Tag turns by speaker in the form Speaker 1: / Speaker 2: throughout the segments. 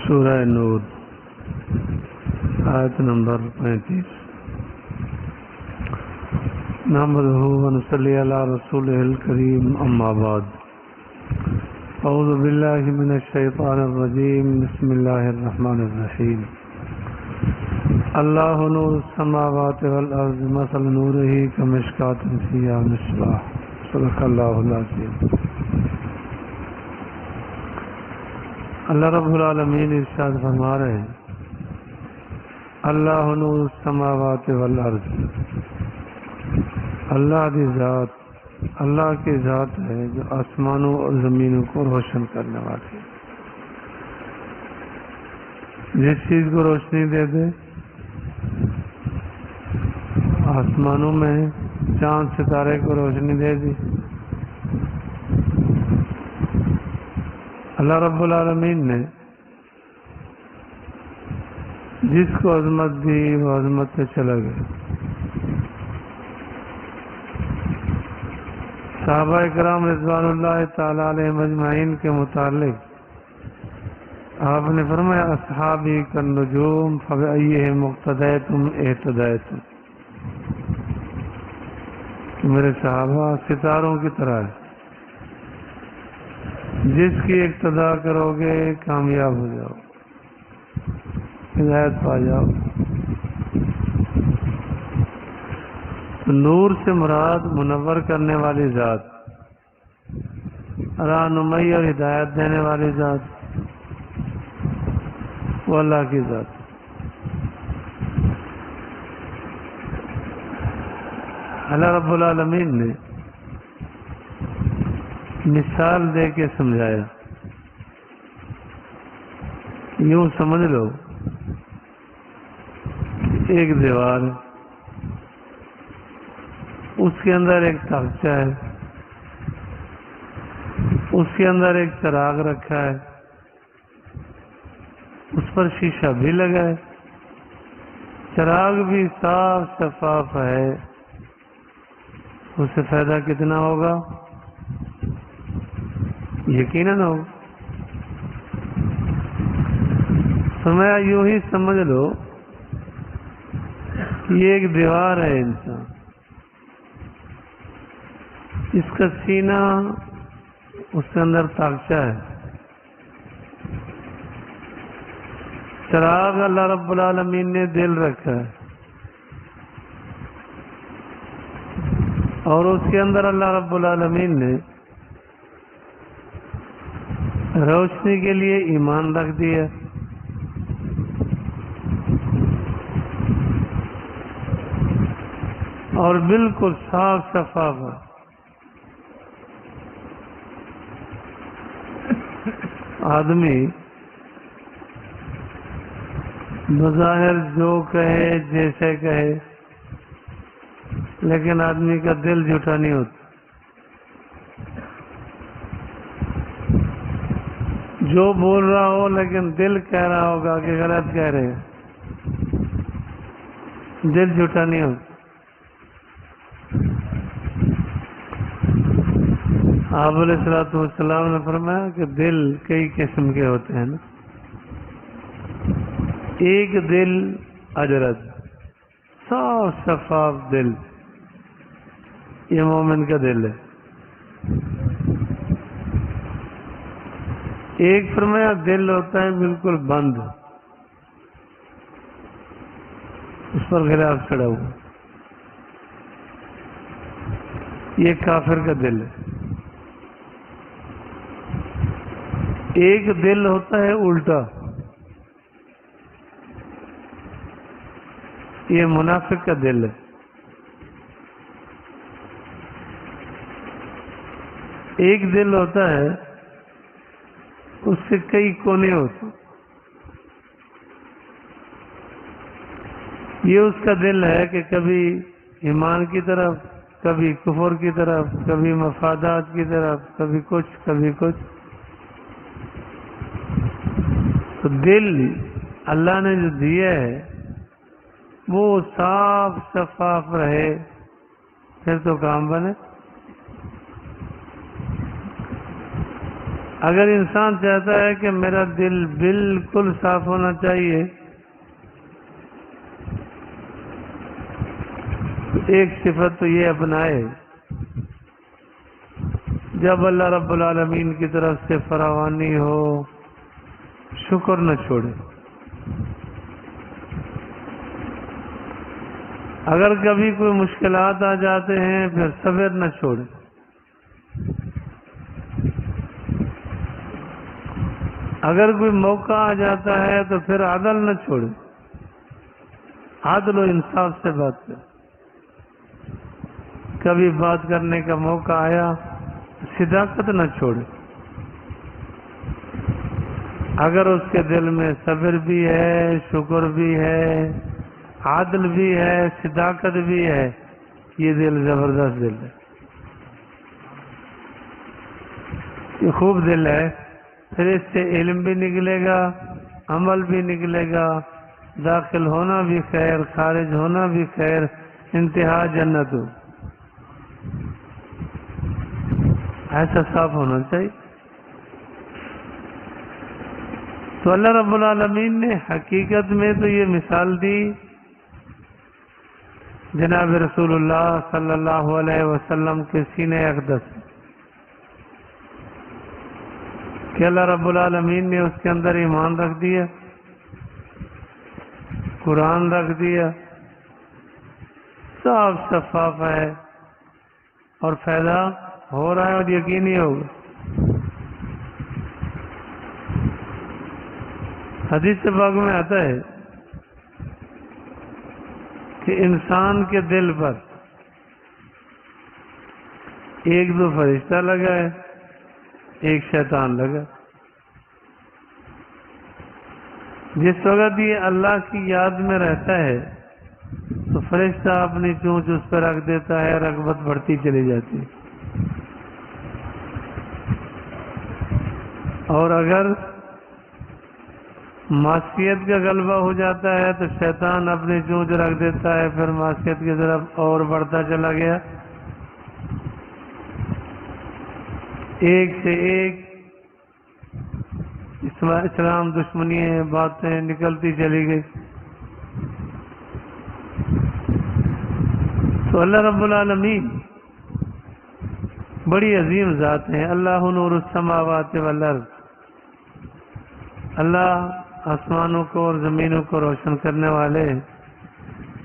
Speaker 1: سورہ نور آیت نمبر 35 نحمدہ ونصلی علی رسولہ الکریم اما بعد اعوذ باللہ من الشیطان الرجیم بسم اللہ الرحمن الرحیم اللہ نور السماوات والارض مثل نورہ کمشکاۃ فیہا مصباح صدق اللہ العظیم۔ اللہ رب العالمین ارشاد فرما رہے ہیں اللہ نور السماوات والارض، اللہ کی ذات، اللہ کی ذات ہے جو آسمانوں اور زمینوں کو روشن کرنے والی ہے۔ جس چیز کو روشنی دے دے، آسمانوں میں چاند ستارے کو روشنی دے دی، اللہ رب العالمین نے جس کو عظمت دی وہ عظمت پہ چلا گیا۔ صحابہ کرام رضوان اللہ تعالی علیہم اجمعین کے متعلق آپ نے فرمایا اصحابی کالنجوم فبأیہم اقتدیتم اہتدیتم، کہ میرے صحابہ ستاروں کی طرح ہے، جس کی اقتداء کرو گے کامیاب ہو جاؤ، ہدایت پا جاؤ۔ تو نور سے مراد منور کرنے والی ذات، رہنمائی اور ہدایت دینے والی ذات، وہ اللہ کی ذات۔ اللہ رب العالمین نے مثال دے کے سمجھایا، یوں سمجھ لو ایک دیوار ہے، اس کے اندر ایک تاخچہ ہے، اس کے اندر ایک چراغ رکھا ہے، اس پر شیشہ بھی لگا ہے، چراغ بھی صاف شفاف ہے، اس سے فائدہ کتنا ہوگا؟ یقیناً ہو۔ فرمایا یوں ہی سمجھ لو یہ ایک دیوار ہے انسان، اس کا سینہ، اس کے اندر تاخچہ ہے، چراغ اللہ رب العالمین نے دل رکھا ہے، اور اس کے اندر اللہ رب العالمین نے روشنی کے لیے ایمان رکھ دیا۔ اور بالکل صاف شفاف ہے۔ آدمی بظاہر جو کہے جیسے کہے، لیکن آدمی کا دل جھوٹا نہیں ہوتا۔ جو بول رہا ہو لیکن دل کہہ رہا ہوگا کہ غلط کہہ رہے ہیں، دل جھوٹا نہیں ہوتا۔ آپ علیہ الصلوۃ والسلام نے فرمایا کہ دل کئی قسم کے ہوتے ہیں نا، ایک دل اجرد، صاف شفاف دل، یہ مومن کا دل ہے۔ ایک فرمایا دل ہوتا ہے بالکل بند، اس پر غلاف چڑھا ہوا، یہ کافر کا دل ہے۔ ایک دل ہوتا ہے الٹا، یہ منافق کا دل ہے۔ ایک دل ہوتا ہے اس سے کئی کونے ہوتے، یہ اس کا دل ہے کہ کبھی ایمان کی طرف، کبھی کفر کی طرف، کبھی مفادات کی طرف، کبھی کچھ کبھی کچھ۔ تو دل اللہ نے جو دیا ہے وہ صاف شفاف رہے، پھر تو کام بنے۔ اگر انسان چاہتا ہے کہ میرا دل بالکل صاف ہونا چاہیے تو ایک صفت تو یہ اپنائے، جب اللہ رب العالمین کی طرف سے فراوانی ہو شکر نہ چھوڑے۔ اگر کبھی کوئی مشکلات آ جاتے ہیں پھر صبر نہ چھوڑے۔ اگر کوئی موقع آ جاتا ہے تو پھر عدل نہ چھوڑے، عدل و انصاف سے بات کرے۔ کبھی بات کرنے کا موقع آیا صداقت نہ چھوڑے۔ اگر اس کے دل میں صبر بھی ہے، شکر بھی ہے، عادل بھی ہے، صداقت بھی ہے، یہ دل زبردست دل ہے، یہ خوب دل ہے۔ پھر اس سے علم بھی نکلے گا، عمل بھی نکلے گا، داخل ہونا بھی خیر، خارج ہونا بھی خیر، انتہا جنت ہو۔ ایسا صاف ہونا چاہیے۔ تو اللہ رب العالمین نے حقیقت میں تو یہ مثال دی جناب رسول اللہ صلی اللہ علیہ وسلم کے سینے اقدس کہ اللہ رب العالمین نے اس کے اندر ایمان رکھ دیا، قرآن رکھ دیا، صاف شفاف ہے اور فائدہ ہو رہا ہے اور یقینی ہوگا۔ حدیث پاک میں آتا ہے کہ انسان کے دل پر ایک دو فرشتہ لگا ہے، ایک شیطان لگا۔ جس وقت یہ اللہ کی یاد میں رہتا ہے تو فرشتہ اپنی چونچ اس پہ رکھ دیتا ہے، رغبت بڑھتی چلی جاتی ہے۔ اور اگر معصیت کا غلبہ ہو جاتا ہے تو شیطان اپنی چونچ رکھ دیتا ہے، پھر معصیت کی طرف اور بڑھتا چلا گیا۔ ایک سے ایک اسلام دشمنی باتیں نکلتی چلی گئی۔ تو اللہ رب العالمین بڑی عظیم ذات ہیں۔ اللہ نور السماوات والارض، اللہ آسمانوں کو اور زمینوں کو روشن کرنے والے ہیں۔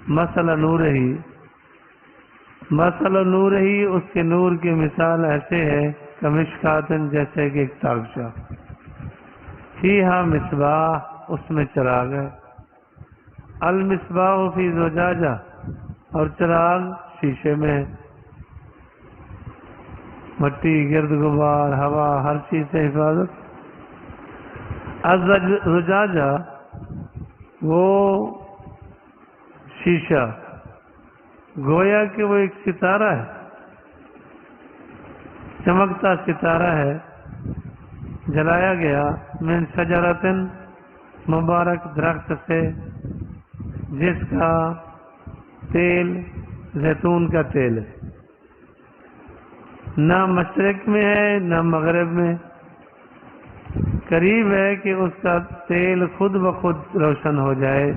Speaker 1: مثل نور ہی، مثل نور ہی، اس کے نور کی مثال ایسے ہے کمشکاتن، جیسے کہ ایک تاغچہ، فیہا مصباح، اس میں چراغ ہے، المصباح فی زجاجہ، اور چراغ شیشے میں ہے۔ مٹی، گرد غبار، ہوا، ہر چیز سے حفاظت۔ الزجاجہ وہ شیشہ، گویا کہ وہ ایک ستارہ ہے، چمکتا ستارہ ہے، جلایا گیا من شجرۃ، مبارک درخت سے، جس کا تیل زیتون کا تیل ہے، نہ مشرق میں ہے نہ مغرب میں، قریب ہے کہ اس کا تیل خود بخود روشن ہو جائے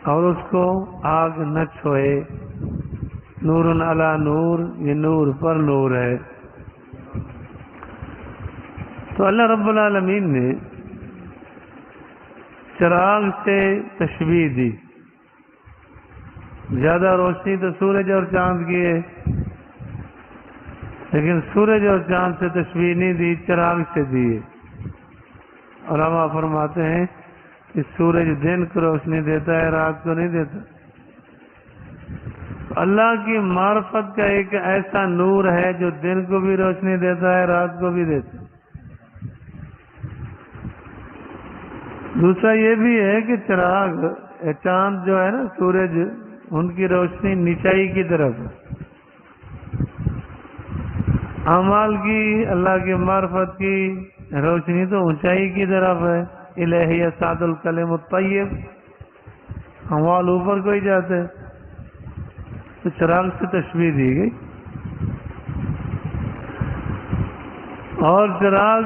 Speaker 1: اور اس کو آگ نہ چھوئے۔ نور علی نور، یہ نور پر نور ہے۔ تو اللہ رب العالمین نے چراغ سے تشبیہ دی۔ زیادہ روشنی تو سورج اور چاند کی ہے، لیکن سورج اور چاند سے تشبیہ نہیں دی، چراغ سے دی ہے۔ علماء فرماتے ہیں کہ سورج دن کو روشنی دیتا ہے، رات کو نہیں دیتا۔ اللہ کی معرفت کا ایک ایسا نور ہے جو دن کو بھی روشنی دیتا ہے، رات کو بھی دیتا ہے۔ دوسرا یہ بھی ہے کہ چراغ، چاند جو ہے نا، سورج، ان کی روشنی نیچائی کی طرف ہے۔ اعمال کی، اللہ کی معرفت کی روشنی تو اونچائی کی طرف ہے۔ الہی اسعد الکلم الطیب، اعمال اوپر کو ہی جاتے ہیں۔ تو چراغ سے تشبیہ دی گئی۔ اور چراغ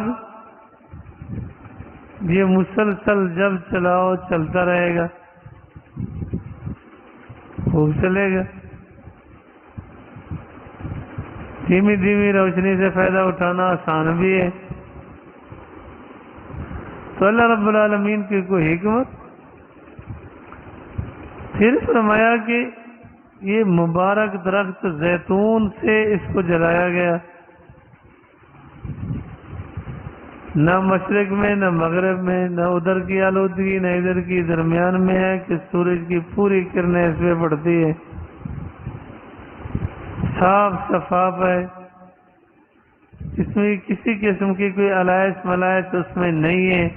Speaker 1: یہ مسلسل جب چلاؤ چلتا رہے گا، خوب چلے گا۔ دھیمی دھیمی روشنی سے فائدہ اٹھانا آسان بھی ہے۔ تو اللہ رب العالمین کی کوئی حکمت۔ پھر فرمایا کہ یہ مبارک درخت زیتون سے اس کو جلایا گیا، نہ مشرق میں نہ مغرب میں، نہ ادھر کی آلودگی نہ ادھر کی، درمیان میں ہے کہ سورج کی پوری کرنیں اس پہ پڑتی ہے، صاف شفاف ہے، اس میں کسی قسم کی کوئی علائش ملائش اس میں نہیں ہے۔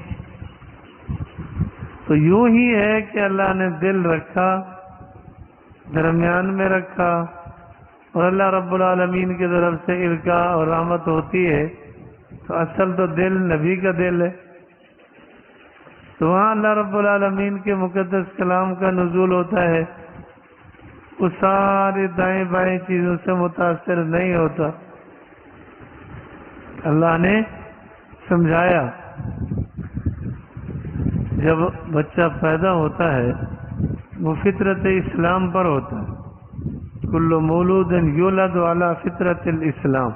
Speaker 1: تو یوں ہی ہے کہ اللہ نے دل رکھا، درمیان میں رکھا، اور اللہ رب العالمین کی طرف سے ارقا اور رحمت ہوتی ہے، تو اصل تو دل نبی کا دل ہے، تو وہاں اللہ رب العالمین کے مقدس کلام کا نزول ہوتا ہے، وہ ساری دائیں بائیں چیزوں سے متاثر نہیں ہوتا۔ اللہ نے سمجھایا، جب بچہ پیدا ہوتا ہے وہ فطرت اسلام پر ہوتا ہے، کل مولود یولد علی فطرت الاسلام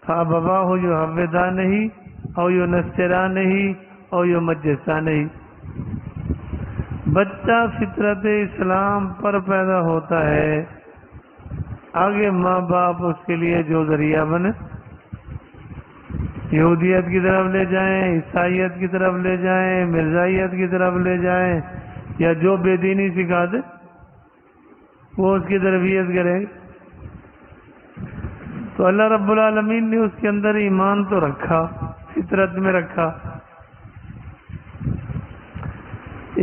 Speaker 1: فابواہ یحودانہ او ینصرانہ او یمجسانہ۔ بچہ فطرت اسلام پر پیدا ہوتا ہے، آگے ماں باپ اس کے لیے جو ذریعہ بنے، یہودیت کی طرف لے جائیں، عیسائیت کی طرف لے جائیں، مرزائیت کی طرف لے جائیں، یا جو بے دینی سکھا دے وہ اس کی تربیت کریں۔ تو اللہ رب العالمین نے اس کے اندر ایمان تو رکھا، فطرت میں رکھا۔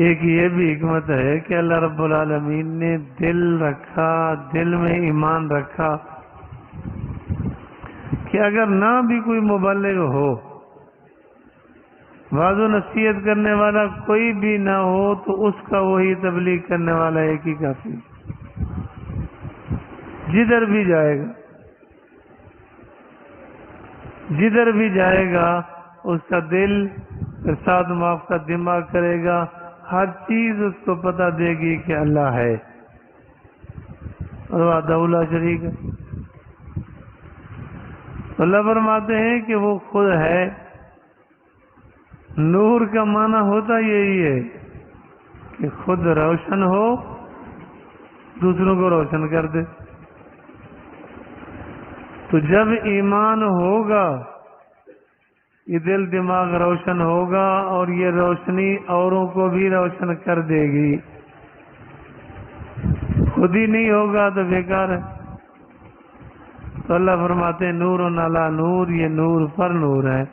Speaker 1: ایک یہ بھی حکمت ہے کہ اللہ رب العالمین نے دل رکھا، دل میں ایمان رکھا کہ اگر نہ بھی کوئی مبلغ ہو، واضح نصیحت کرنے والا کوئی بھی نہ ہو، تو اس کا وہی تبلیغ کرنے والا ایک ہی کافی، جدھر بھی جائے گا، جدھر بھی جائے گا اس کا دل ارشاد معاف کا دماغ کرے گا، ہر چیز اس کو پتہ دے گی کہ اللہ ہے اور وحدہ لا شریک ہے۔ اللہ فرماتے ہیں کہ وہ خود ہے۔ نور کا معنی ہوتا یہی ہے کہ خود روشن ہو، دوسروں کو روشن کر دے۔ تو جب ایمان ہوگا یہ دل دماغ روشن ہوگا، اور یہ روشنی اوروں کو بھی روشن کر دے گی۔ خود ہی نہیں ہوگا تو بیکار ہے۔ تو اللہ فرماتے ہیں نور علی نور، یہ نور پر نور ہے۔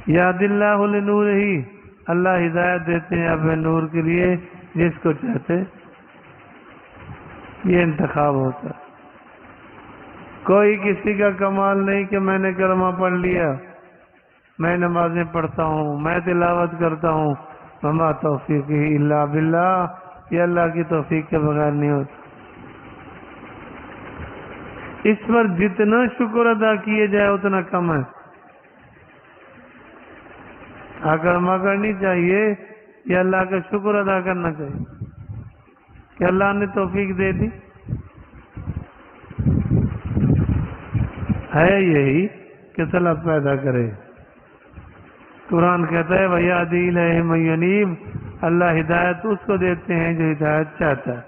Speaker 1: یاد اللہ لنور ہی، اللہ ہدایت دیتے ہیں اپنے نور کے لیے جس کو چاہتے، یہ انتخاب ہوتا ہے۔ کوئی کسی کا کمال نہیں کہ میں نے کلمہ پڑھ لیا، میں نمازیں پڑھتا ہوں، میں تلاوت کرتا ہوں، وما توفیقی الا باللہ، یہ اللہ کی توفیق کے بغیر نہیں ہوتا۔ اس پر جتنا شکر ادا کیے جائے اتنا کم ہے۔ آکڑ مکڑنی چاہیے، یہ اللہ کا شکر ادا کرنا چاہیے کہ اللہ نے توفیق دے دی۔ ہے یہی کہ طلب پیدا کرے۔ قرآن کہتا ہے وَيَهْدِي إِلَيْهِ مَن يُنِيبُ، اللہ ہدایت اس کو دیتے ہیں جو ہدایت چاہتا ہے۔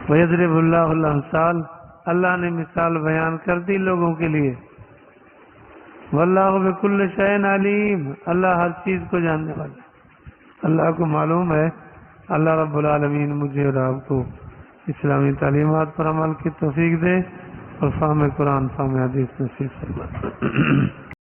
Speaker 1: وَيَضْرِبُ اللَّهُ الْأَمْثَالَ، اللہ نے مثال بیان کر دی لوگوں کے لیے۔ وَاللَّهُ بِكُلِّ شَيْءٍ عَلِيمٌ، اللہ ہر چیز کو جاننے والا۔ اللہ کو معلوم ہے۔ اللہ رب العالمین مجھے اور آپ کو اسلامی تعلیمات پر عمل کی توفیق دے اور فہم قرآن فہم حدیث نصیب فرمائے۔